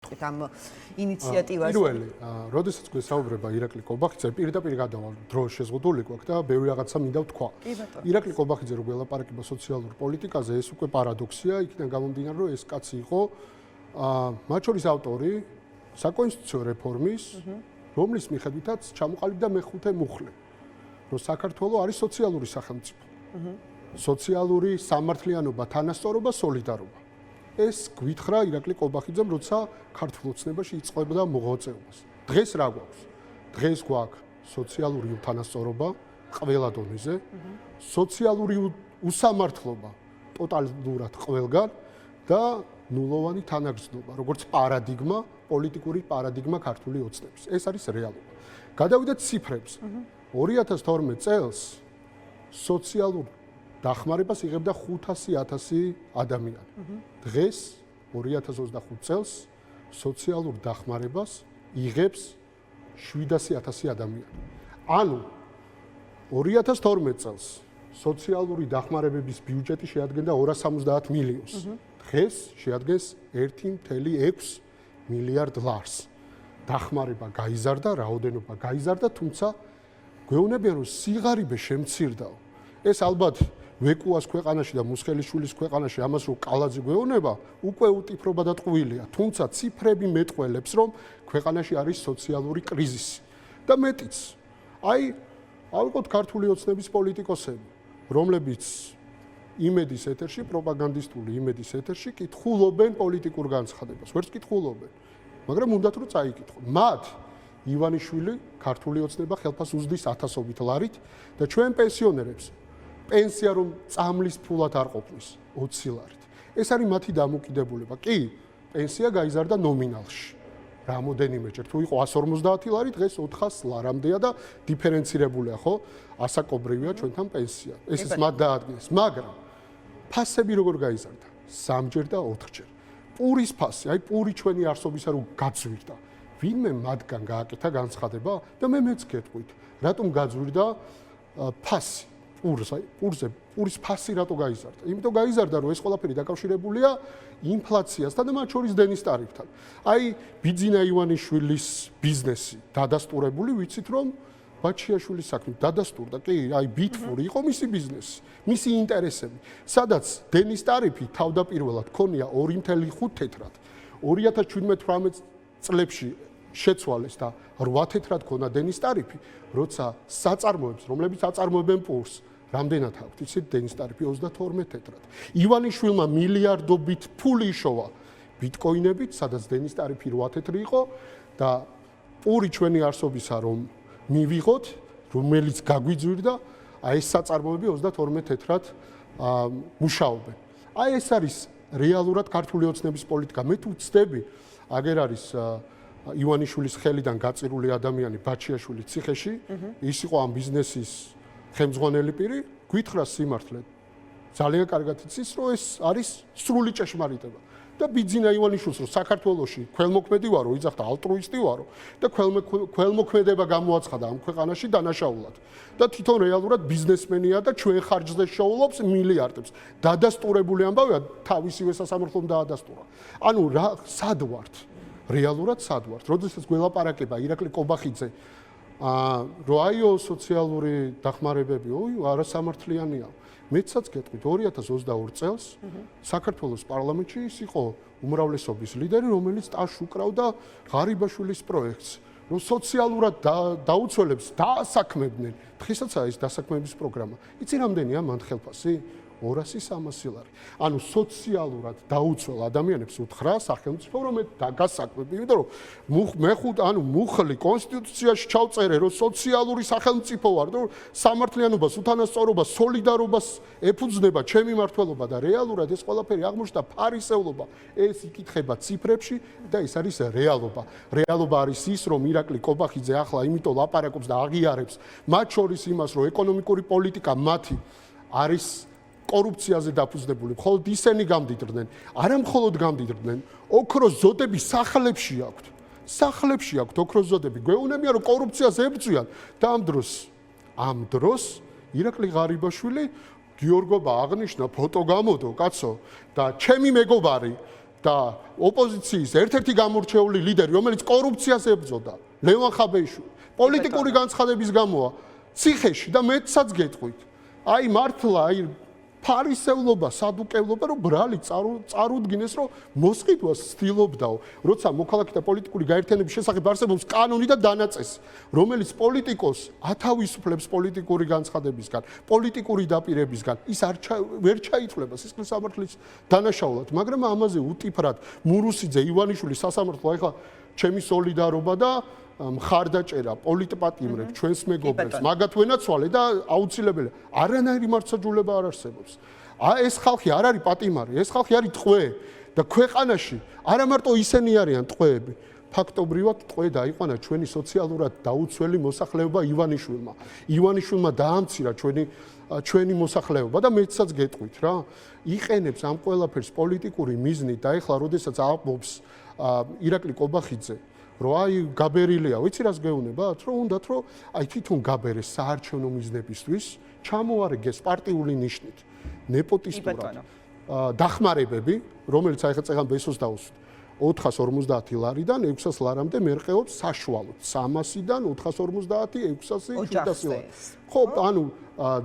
ამ ინიციატივას. პირველი, როდესაც გვესაუბრება ირაკლი კობახიძე, პირდაპირ გადავალ დროს შეზღუდული გვაქვს და ბევრი რაღაცა მინდა ვთქვა. ირაკლი კობახიძე რო გველაპარაკება სოციალურ პოლიტიკაზე, ეს უკვე პარადოქსია, იქიდან გამომდინარე, რომ ეს კაცი იყო მათ შორის ავტორი საკონსტიტუციო რეფორმის, რომლის მიხედვითაც ჩამოყალიბდა მეხუთე მუხლი, რომ საქართველო არის სოციალური სახელმწიფო. სოციალური სამართლიანობა, თანასწორობა, სოლიდარობა. ეს გვითხრა ირაკლი კობახიძემ, როცა ქართულ ოცნებაში იწყებდა მოღვაწეობას. დღეს რა გვაქვს? დღეს გვაქვს სოციალური უთანასწორობა ყველა დონეზე, სოციალური უსამართლობა ტოტალურად ყველგან და ნულოვანი თანაგრძნობა, როგორც პარადიგმა, პოლიტიკური პარადიგმა ქართული ოცნების. ეს არის რეალობა. გადავიდეთ ციფრებს. 2012 წელს სოციალურ დახმარებას იღებდა 500.000 ადამიანი. დღეს 2025 წელს სოციალურ დახმარებას იღებს 700.000 ადამიანი. ანუ 2012 წელს სოციალური დახმარებების ბიუჯეტი შეადგენდა 270 მილიონს. დღეს შეადგენს 1.6 მილიარდ ლარს. დახმარება გაიზარდა, რაოდენობა გაიზარდა, თუმცა გვეუბნებიან, რომ სიღარიბე შემცირდაო. ეს ალბათ ვეკუას ქვეყანაში და მუსხელიშვილის ქვეყანაში ამას რო კალაძე გვეუბნება, უკვე უტიფრობა და ტყუილია. თუმცა ციფრები მეტყველებს, რომ ქვეყანაში არის სოციალური კრიზისი. და მეტიც. ავიღოთ ქართული ოცნების პოლიტიკოსები, რომლებიც იმედის ეთერში, პროპაგანდისტული იმედის ეთერში კითხულობენ პოლიტიკურ განცხადებას. ვერც კითხულობენ. მაგრამ უნდათ რომ წაიკითხონ. მათ ივანიშვილი ქართული ოცნება ხელფას უზდის 1000-ობით ლარით და ჩვენ პენსიონერებს პენსია რომ წამლის ფულად არ ყოფნის 20 ლარით. ეს არის მათი დამოკიდებულება. კი, პენსია გაიზარდა ნომინალში. რამოდენიმეჯერ თუ იყო 150 ლარი, დღეს 400 ლარამდეა და დიფერენცირებულია, ხო? ასაკობრივია ჩვენთან პენსია. ესეც მათ დაადგინეს, მაგრამ ფასები როგორ გაიზარდა? 3ჯერ და 4ჯერ. პურის ფასი, პური ჩვენი არსობისა რო გაძვირდა. ვინმე მათგან გააკეთა განცხადება და მე მეც გეტყვით, რატომ გაძვირდა ფასი? პურის ფასი რატო გაიზარდა? იმიტომ გაიზარდა, რომ ეს ყველაფერი დაკავშირებულია ინფლაციასთან და მათ შორის დენის ტარიფთან. ბიძინა ივანიშვილის ბიზნესი დადასტურებული, ვიცით რომ ბაჩიაშვილის საქმე დადასტურდა, კი, ბიტფური იყო მისი ბიზნესი, მისი ინტერესები, სადაც დენის ტარიფი თავდაპირველად ქონია 2.5 თეთრად. 2017-18 წლებში შეცვალეს და 8 თეთრად ქონა დენის ტარიფი, როცა საწარმოებს, რომლებიც აწარმოებენ პურს, რამდენად აქვთ, იცით, დენის ტარიფი 32 თეთრად. ივანიშვილმა მილიარდობით ფული იშოვა ბიტკოინებით, სადაც დენის ტარიფი 8 თეთრი იყო და პური ჩვენი არსობისა რომ მივიღოთ, რომელიც გაგვიძვირდა, ეს საწარმოები 32 თეთრად მუშაობენ. ეს არის რეალურად ქართული ოცნების პოლიტიკა. მე თუ ვცდები, აგერ არის ივანიშვილის ხელიდან გაწირული ადამიანი ბაჩიაშვილი ციხეში, ის იყო ამ ბიზნესის ხელმძღვანელი პირი, გითხრა სიმართლე. ძალიან კარგად იცის, რომ ეს არის სრული ჭეშმარიტება. და ბიძინა ივანიშვილს რომ საქართველოში ქველმოქმედი ვარო, იძახდა ალტრუისტი ვარო და ქველმოქმედება გამოაცხადა ამ ქვეყანაში დანაშაულად. და თვითონ რეალურად ბიზნესმენია და ჩვენ ხარჯზე შეულობს მილიარდებს. დადასტურებული ამბავია, თავისივე სასამართლომ დაადასტურა. ანუ რა სად ვართ? რეალურად სად ვართ? როდესაც გველაპარაკება ირაკლი კობახიძე, რომ სოციალური დახმარებები, არასამართლიანია. მეცაც გეტყვით 2022 წელს საქართველოს პარლამენტში ის იყო უმრავლესობის ლიდერი, რომელიც ტაშს უკრავდა ღარიბაშვილის პროექტს, რომ სოციალურად დაუცველებს დაასაქმებდნენ. დღესაც არის დასაქმების პროგრამა. იცი რამდენია მან ხელფასი? 200-300 ლარი. ანუ სოციალურად დაუცველ ადამიანებს უთხრა სახელმწიფო, რომ მე დაგასაქმებ, იმიტომ რომ მუხლი კონსტიტუციაში ჩავწერე, რომ სოციალური სახელმწიფო ვარ, რომ სამართლიანობას, უთანასწორობას, სოლიდარობას ეფუძნება ჩემი მმართველობა და რეალურად ეს ყველაფერი აღმოჩნდა ფარისევლობა. ეს იკითხება ციფრებში და ეს არის რეალობა. რეალობა არის ის, რომ ირაკლი კობახიძე ახლა იმიტომ ლაპარაკობს და აღიარებს მათ შორის იმას, რომ ეკონომიკური პოლიტიკა მათი არის კორუფციაზე დაფუძნებული, მხოლოდ ისინი გამდიდრდნენ, არა მხოლოდ გამდიდრდნენ, ოქროს ზოდები სახლებში აქვთ. სახლებში აქვთ ოქროს ზოდები. გვეუბნებიან, რომ კორუფციას ებრძვიან და ამ დროს ირაკლი ღარიბაშვილი გიორგობა აღნიშნა, ფოტო გამოდო, კაცო, და ჩემი მეგობარი და ოპოზიციის ერთ-ერთი გამორჩეული ლიდერი, რომელიც კორუფციას ებრძოდა, ლევან ხაბეიშვილი, პოლიტიკური განცხადების გამოა ციხეში და მეცაც გეტყვით. აი მართლა, აი ფარისევლობა, სადუკევლობა, რომ ბრალი წარუდგინეს, რომ მოსყიდვას ცდილობდაო, როცა მოქალაქეთა პოლიტიკური გაერთიანების შესახებ არსებობს კანონი და დანაწესი, რომელიც პოლიტიკოს ათავისუფლებს პოლიტიკური განცხადებისგან, პოლიტიკური დაპირებისგან, ის ვერ ჩაითვლება სისხლის სამართლის დანაშაულად, მაგრამ ამაზე უტიფრად მურუსიძე, ივანიშვილი სასამართლო, ეხლა ჩემი სოლიდარობა და მხარდაჭერა პოლიტპატიმრებს, ჩვენს მეგობრებს, მაგათ ვენაცვალე და აუცილებელია. არანაირი მართლმსაჯულება არ არსებობს. ეს ხალხი არ არის პატიმარი, ეს ხალხი არის ტყვე და ქვეყანაში არა მარტო ისინი არიან ტყვეები. ფაქტობრივად ტყვე დაიყვანა ჩვენი სოციალურად დაუცველი მოსახლეობა ივანიშვილმა. ივანიშვილმა დაამცირა ჩვენი მოსახლეობა და მეცაც გეტყვით რა. იყენებს ამ ყველაფერს პოლიტიკური მიზნით და ეხლა როდესაც ამბობს ირაკლი კობახიძე რომ აი გაბერილია, ვიცი რას გეუბნებათ? რომ უნდათ რომ აი თვითონ გაბერეს საარჩევნო მიზნებისთვის ჩამოარეგეს პარტიული ნიშნით, ნეპოტისტურად დახმარებები, რომელიც აი ხა წეგან ბესოს დაუსვით 450 ლარიდან 600 ლარამდე მერყეობს საშუალოდ 300-დან 450, 600, 700 ლარი. ხო, ანუ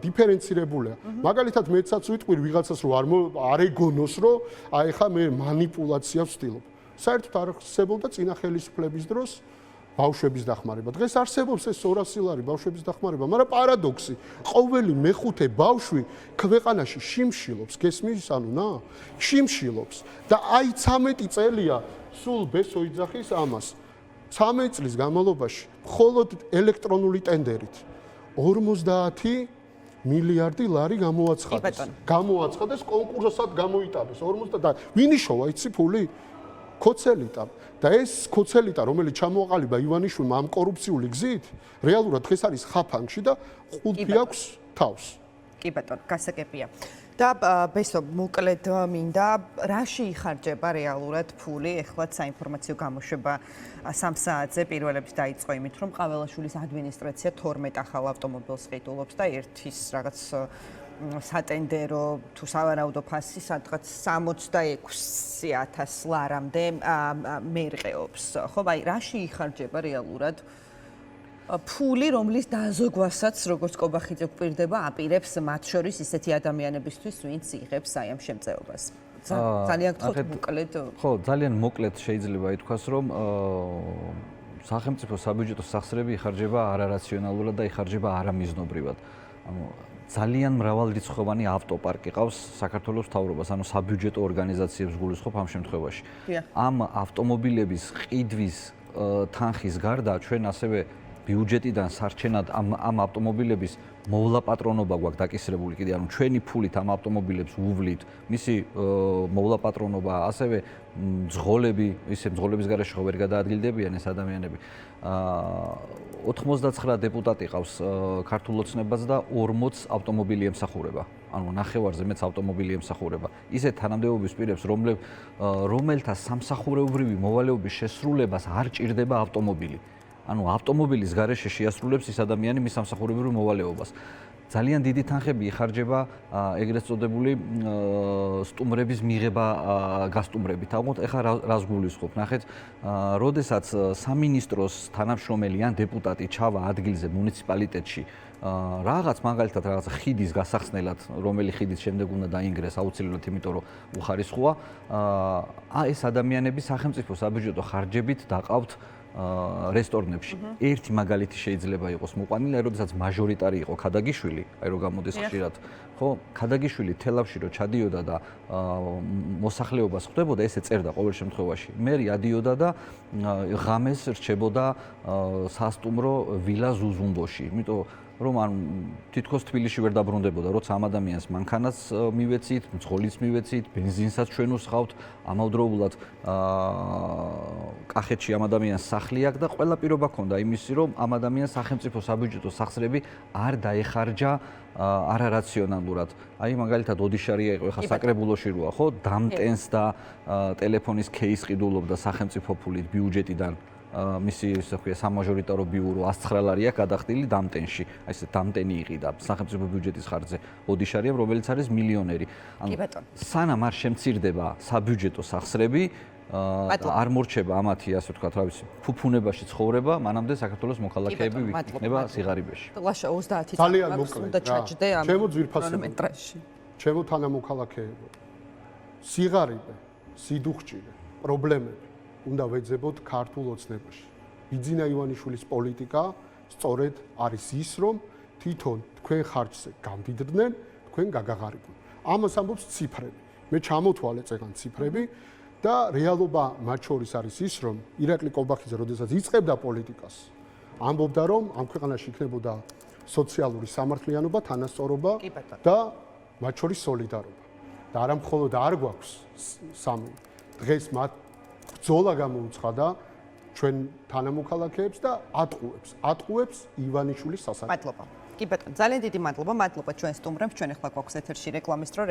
დიფერენცირებულია. მაგალითად მეცაც ვიტყვი ვიღაცას რომ არ ეგონოს რომ აი ხა მე მანიპულაციას ვცდილობ. საერთოდ არ არსებობდა წინა ხელისუფლების დროს ბავშვების დახმარება. დღეს არსებობს ეს 200 ლარი ბავშვების დახმარება, მაგრამ პარადოქსი, ყოველი მეხუთე ბავშვი ქვეყანაში შიმშილობს, გესმის, ანუ ნა, შიმშილობს და აი 13 წელია სულ ბესო იძახის ამას. 13 წლის განმავლობაში მხოლოდ ელექტრონული ტენდერით 50 მილიარდი ლარი გამოაცხადეს, კონკურსად გამოიტანეს 50 და ვინიშოვა იცი ფული? ქოცელიტა და ეს ქოცელიტა, რომელიც ჩამოაყალიბა ივანიშვილმა ამ კორუფციული გზით, რეალურად დღეს არის ხაფანგში და ყუთი აქვს თავს. კი ბატონო, გასაგებია. და ბესო, მოკლედ მინდა, რაში იხარჯება რეალურად ფული? ეხლა საინფორმაციო გამოშვება 3 საათზე პირველებს დაიწყო იმით, რომ ყაველაშვილის ადმინისტრაცია 12 ახალ ავტომობილს ყიდულობს და ერთის რაღაც სატენდერო თუ სავარაუდო ფასი სადღაც 66,000 ლარამდე მერყეობს. ხო, აი, რაში იხარჯება რეალურად ფული, რომლის დაზოგვასაც, როგორც კობახიძე გვპირდება, აპირებს მათ შორის ისეთი ადამიანებისთვის, ვინც იღებს აი ამ შემწეობას. ძალიან გთხოვთ მოკლედ. ხო, ძალიან მოკლედ შეიძლება ითქვას, რომ სახელმწიფო საბიუჯეტო სახსრები იხარჯება არარაციონალურად და იხარჯება არამიზნობრივად. ანუ ძალიან მრავალრიცხოვანი ავტოპარკი ყავს საქართველოს მთავრობას, ანუ საბიუჯეტო ორგანიზაციებს გულისხმობ ამ შემთხვევაში. ამ ავტომობილების ყიდვის თანხის გარდა ჩვენ ასევე ბიუჯეტიდან სარჩენად ამ ავტომობილების მოვლაპატრონობა გვაქვს დაკისრებული კიდე, ანუ ჩვენი ფულით ამ ავტომობილებს უვლით, მისი მოვლაპატრონობა, ასევე მძღოლები, ისე მძღოლების გარეშე ხო ვერ გადაადგილდებიან ეს ადამიანები. 99 დეპუტატი ყავს ქართულ ოცნებას და 40 ავტომობილი ემსახურება. ანუ ნახევარზე მეც ავტომობილი ემსახურება. ისეთ თანამდებობის პირებს, რომელთა სამსახურეობრივი მოვალეობის შესრულებას არ ჭირდება ავტომობილი. ანუ ავტომობილის გარეშე შეასრულებს ის ადამიანი მის სამსახურებრივ მოვალეობას. ძალიან დიდი თანხები იხარჯება ეგრეთ წოდებული სტუმრების მიღება გასტუმრებით. ალბათ ეხლა რას გულისხმობ? ნახეთ, როდესაც სამინისტროს თანამშრომელი ან დეპუტატი ჩავა ადგილზე მუნიციპალიტეტში რაღაც მაგალითად რაღაც ხიდის გასახსნელად, რომელი ხიდის შემდეგ უნდა დაინგრეს აუცილებლად, იმიტომ რომ უხარისხოა, ეს ადამიანები სახელმწიფო საბიუჯეტო ხარჯებით დაყავთ რესტორნებში. ერთი მაგალითი შეიძლება იყოს მოყვანილი, როდესაც მაჟორიტარი იყო ქადაგიშვილი, აი რომ გამოდის ხშირად, ხო, ქადაგიშვილი თელავში რო ჩადიოდა და მოსახლეობას ხვდებოდა, ესე წერდა ყოველ შემთხვევაში. მე ადიოდა და ღამეს რჩებოდა სასტუმრო ვილა ზუზუმბოში. იმიტომ რომ ან თითქოს თბილისში ვერ დაბრუნდებოდა, როცა ამ ადამიანს მანქანას მივეცით, მძღოლიც მივეცით, ბენზინსაც ჩვენ უსხავთ, ამავდროულად კახეთში ამ ადამიანს სახლი აქვს და ყველა პირობა ქონდა იმისი, რომ ამ ადამიანს სახელმწიფო საბიუჯეტო სახსრები არ დაეხარჯა არარაციონალურად. აი მაგალითად ოდიშარია იყო ხა საკრებულოში როა, ხო, დამტენს და ტელეფონის кейს ყიდულობდა სახელმწიფო ფულით ბიუჯეტიდან. მისი ისე ხია სამაჟორიტარო ბიურო 109 ლარია გადახდილი დამტენში. აი ესე დამტენი იყიდა სახელმწიფო ბიუჯეტის ხარჯზე ოდიშარიამ, რომელიც არის მილიონერი. კი ბატონო. სანამ არ შემცირდება საბიუჯეტო სახსრები, არ მორჩება ამათი, ასე ვთქვათ, რა ვიცი, ფუფუნებაში ცხოვრება, მანამდე საქართველოს მოქალაქეები იქნება სიღარიბეში. ლაშა 30 ძალიან მოკლედ უნდა ჩაჯდე ამ ჩემო ძვირფასებო ქრონომეტრაჟში. ჩემო თანამოქალაქეებო, სიღარიბე, სიდუხჭირე, პრობლემები უნდა ვეძებოთ ქართულ ოცნებაში. ბიძინა ივანიშვილის პოლიტიკა სწორედ არის ის, რომ თვითონ თქვენ ხარჯზე გამდიდრდნენ, თქვენ გაგაღარიბონ. ამას ამბობს ციფრები. მე ჩამოთვალე წეგან ციფრები და რეალობა მათ შორის არის ის, რომ ირაკლი კობახიძე, როდესაც იწყებდა პოლიტიკას, ამბობდა, რომ ამ ქვეყანაში იქნებოდა სოციალური სამართლიანობა, თანასწორობა და მათ შორის სოლიდარობა. და არა მხოლოდ არ გვაქვს სამი. დღეს მათ ბრძოლა გამოუცხადა ჩვენ თანამოქალაქეებს და ატყუებს ივანიშვილის სასარგებლოდ. მადლობა. კი ბატონო, ძალიან დიდი მადლობა. მადლობა ჩვენ სტუმრებს. ჩვენ ახლა გვაქვს ეთერში რეკლამის დრო.